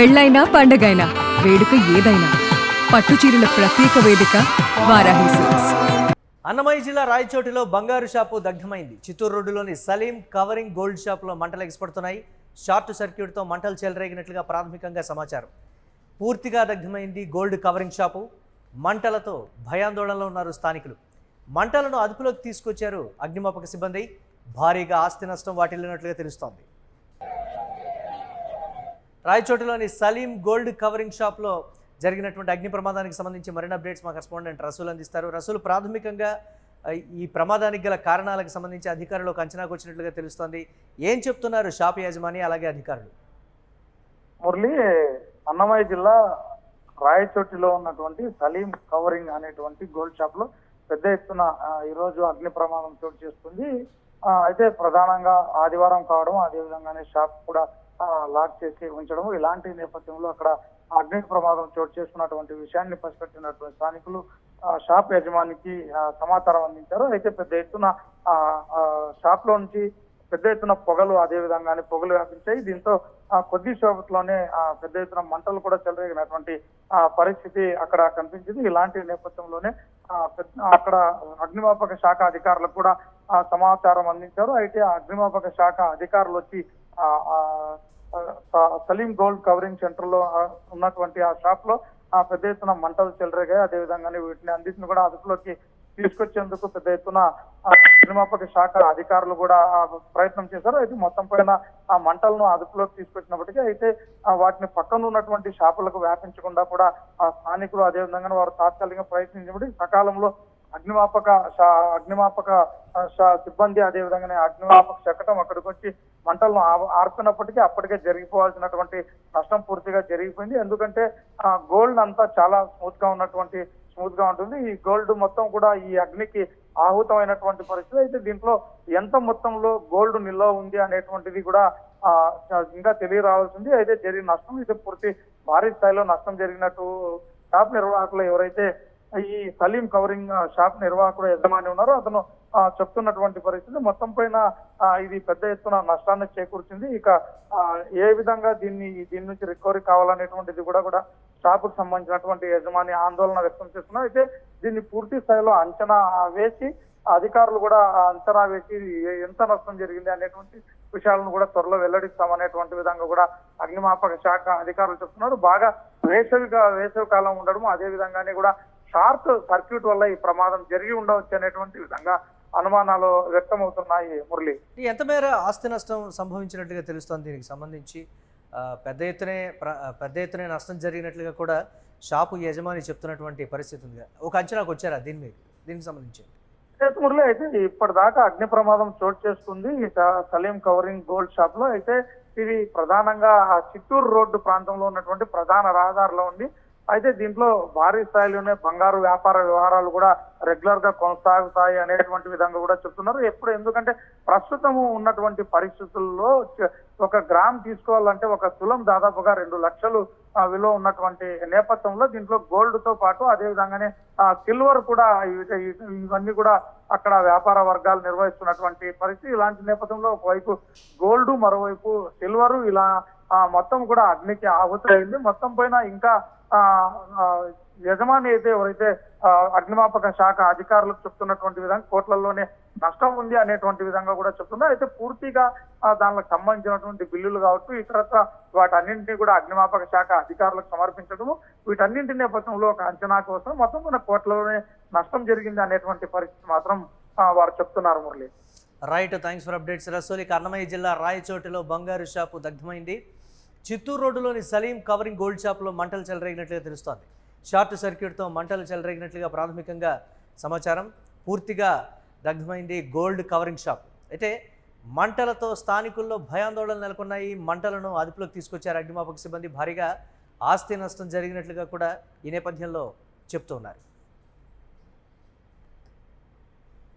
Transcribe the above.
పెళ్ళైనా పండగైనా వేడుక ఏదైనా పట్టు చీరల ప్రత్యేక వేదిక వారాహి సిల్క్స్. అన్నమయ్య జిల్లా రాయచోటిలో బంగారు షాపు దగ్ధమైంది. చిత్తూరు రోడ్డులోని సలీం కవరింగ్ గోల్డ్ షాపులో మంటలు ఎగసిపడుతున్నాయి. షార్ట్ సర్క్యూట్తో మంటలు చెలరేగినట్లుగా ప్రాథమికంగా సమాచారం. పూర్తిగా దగ్ధమైంది గోల్డ్ కవరింగ్ షాపు. మంటలతో భయాందోళనలో ఉన్నారు స్థానికులు. మంటలను అదుపులోకి తీసుకొచ్చారు అగ్నిమాపక సిబ్బంది. భారీగా ఆస్తి నష్టం వాటిల్లినట్లుగా తెలుస్తోంది. రాయచోటిలోని సలీం గోల్డ్ కవరింగ్ షాప్లో జరిగినటువంటి అగ్ని ప్రమాదానికి సంబంధించి మరిన్ని అప్డేట్స్ మా కరెస్పాండెంట్ రసూల్ అందిస్తారు. రసూల్, ప్రాథమికంగా ఈ ప్రమాదానికి గల కారణాలకు సంబంధించి అధికారులు ఒక అంచనాకు వచ్చినట్లుగా తెలుస్తోంది. ఏం చెప్తున్నారు షాప్ యాజమాని అలాగే అధికారులు? మురళి, అన్నమయ్య జిల్లా రాయచోటిలో ఉన్నటువంటి సలీం కవరింగ్ అనేటువంటి గోల్డ్ షాప్ లో పెద్ద ఎత్తున ఈరోజు అగ్ని ప్రమాదం చోటు చేసుకుంది. అయితే ప్రధానంగా ఆదివారం కావడం, అదేవిధంగానే షాప్ కూడా లాక్ చేసి ఉంచడం, ఇలాంటి నేపథ్యంలో అక్కడ అగ్ని ప్రమాదం చోటు చేసుకున్నటువంటి విషయాన్ని పసిగట్టినటువంటి స్థానికులు షాప్ యజమానికి సమాచారం అందించారు. అయితే పెద్ద ఎత్తున షాప్ లో నుంచి పెద్ద ఎత్తున పొగలు, అదే విధంగానే పొగలు వ్యాపించాయి. దీంతో కొద్దిసేపట్లోనే పెద్ద ఎత్తున మంటలు కూడా చెలరేగినటువంటి పరిస్థితి అక్కడ కనిపించింది. ఇలాంటి నేపథ్యంలోనే అక్కడ అగ్నిమాపక శాఖ అధికారులకు కూడా సమాచారం అందించారు. అయితే అగ్నిమాపక శాఖ అధికారులు వచ్చి సలీం గోల్డ్ కవరింగ్ సెంటర్ లో ఉన్నటువంటి ఆ షాప్ లో పెద్ద ఎత్తున మంటలు చెలరేగాయి. అదేవిధంగానే వీటిని అన్నింటిని కూడా అదుపులోకి తీసుకొచ్చేందుకు పెద్ద ఎత్తున అగ్నిమాపక శాఖ అధికారులు కూడా ప్రయత్నం చేశారు. అయితే మొత్తం పైన ఆ మంటలను అదుపులోకి తీసుకొచ్చినప్పటికీ అయితే వాటిని పక్కన ఉన్నటువంటి షాపులకు వ్యాపించకుండా కూడా ఆ స్థానికులు అదేవిధంగా వారు తాత్కాలికంగా ప్రయత్నించినప్పుడు సకాలంలో అగ్నిమాపక సిబ్బంది అదేవిధంగానే అగ్నిమాపక శకటం అక్కడికి వచ్చి మంటలను ఆర్పినప్పటికీ అప్పటికే జరిగిపోవాల్సినటువంటి నష్టం పూర్తిగా జరిగిపోయింది. ఎందుకంటే గోల్డ్ అంతా చాలా స్మూత్ గా ఉంటుంది. ఈ గోల్డ్ మొత్తం కూడా ఈ అగ్నికి ఆహుతమైనటువంటి పరిస్థితి. అయితే దీంట్లో ఎంత మొత్తంలో గోల్డ్ నిల్వ ఉంది అనేటువంటిది కూడా ఇంకా తెలియరావాల్సింది. అయితే జరిగిన నష్టం అయితే పూర్తి భారీ స్థాయిలో నష్టం జరిగినట్టు షాప్ నిర్వాహకులు ఎవరైతే ఈ సలీం కవరింగ్ షాప్ నిర్వాహకుడు యజమాని ఉన్నారో అతను చెప్తున్నటువంటి పరిస్థితి. మొత్తం పైన ఇది పెద్ద ఎత్తున నష్టాన్ని చేకూర్చింది. ఇక ఏ విధంగా దీని నుంచి రికవరీ కావాలనేటువంటిది కూడా షాపుకు సంబంధించినటువంటి యజమాని ఆందోళన వ్యక్తం చేస్తున్నారు. అయితే దీన్ని పూర్తి స్థాయిలో అంచనా వేసి అధికారులు కూడా అంచనా వేసి ఎంత నష్టం జరిగింది అనేటువంటి విషయాలను కూడా త్వరలో వెల్లడిస్తామనేటువంటి విధంగా కూడా అగ్నిమాపక శాఖ అధికారులు చెప్తున్నారు. బాగా వేసవి కాలం ఉండడం, అదే విధంగానే కూడా షార్ట్ సర్క్యూట్ వల్ల ఈ ప్రమాదం జరిగి ఉండవచ్చు అనేటువంటి విధంగా అనుమానాలు వ్యక్తమవుతున్నాయి. మురళి, ఎంత మేర ఆస్తి నష్టం సంభవించినట్లుగా తెలుస్తోంది? దీనికి సంబంధించి పెద్ద ఎత్తునే నష్టం జరిగినట్లుగా కూడా షాపు యజమాని చెప్తున్నటువంటి పరిస్థితి ఉంది. ఒక అంచనాకు వచ్చారా దీనికి సంబంధించి? మురళి, అయితే ఇప్పటిదాకా అగ్ని ప్రమాదం చోటు చేసుకుంది సలీం కవరింగ్ గోల్డ్ షాప్ లో. అయితే ఇది ప్రధానంగా చిత్తూరు రోడ్డు ప్రాంతంలో ఉన్నటువంటి ప్రధాన రహదారిలో ఉంది. అయితే దీంట్లో భారీ స్థాయిలోనే బంగారు వ్యాపార వ్యవహారాలు కూడా రెగ్యులర్ గా కొనసాగుతాయి అనేటువంటి విధంగా కూడా చెప్తున్నారు. ఎందుకంటే ప్రస్తుతం ఉన్నటువంటి పరిస్థితుల్లో ఒక గ్రామ్ తీసుకోవాలంటే ఒక తులం దాదాపుగా 2 లక్షలు విలువ ఉన్నటువంటి నేపథ్యంలో దీంట్లో గోల్డ్ తో పాటు అదే విధంగానే సిల్వర్ కూడా ఇవన్నీ కూడా అక్కడ వ్యాపార వర్గాలు నిర్వహిస్తున్నటువంటి పరిస్థితి. ఇలాంటి నేపథ్యంలో ఒకవైపు గోల్డ్, మరోవైపు సిల్వర్ ఇలా మొత్తం కూడా అగ్నికి ఆహుతైంది. మొత్తం పైన ఇంకా యజమాని అయితే ఎవరైతే అగ్నిమాపక శాఖ అధికారులకు చెప్తున్నటువంటి విధంగా కోట్లలోనే నష్టం ఉంది అనేటువంటి విధంగా కూడా చెప్తున్నారు. అయితే పూర్తిగా దానికి సంబంధించినటువంటి బిల్లులు కావచ్చు, ఇతరత్ర వాటన్నింటినీ కూడా అగ్నిమాపక శాఖ అధికారులకు సమర్పించడము, వీటన్నింటి నేపథ్యంలో ఒక అంచనా కోసం మొత్తం మన కోట్లలోనే నష్టం జరిగింది అనేటువంటి పరిస్థితి మాత్రం వారు చెప్తున్నారు. Murali, right, thanks for updates Rasool. Annamayya జిల్లా రాయచోటిలో బంగారు షాపు దగ్ధమైంది. చిత్తూరు రోడ్డులోని సలీం కవరింగ్ గోల్డ్ షాప్లో మంటలు చెలరేగినట్లుగా తెలుస్తోంది. షార్ట్ సర్క్యూట్తో మంటలు చెలరేగినట్లుగా ప్రాథమికంగా సమాచారం. పూర్తిగా దగ్ధమైంది గోల్డ్ కవరింగ్ షాప్. అయితే మంటలతో స్థానికుల్లో భయాందోళనలు నెలకొన్నాయి. మంటలను అదుపులోకి తీసుకొచ్చారు అగ్నిమాపక సిబ్బంది. భారీగా ఆస్తి నష్టం జరిగినట్లుగా కూడా ఈ నేపథ్యంలో చెప్తున్నారు.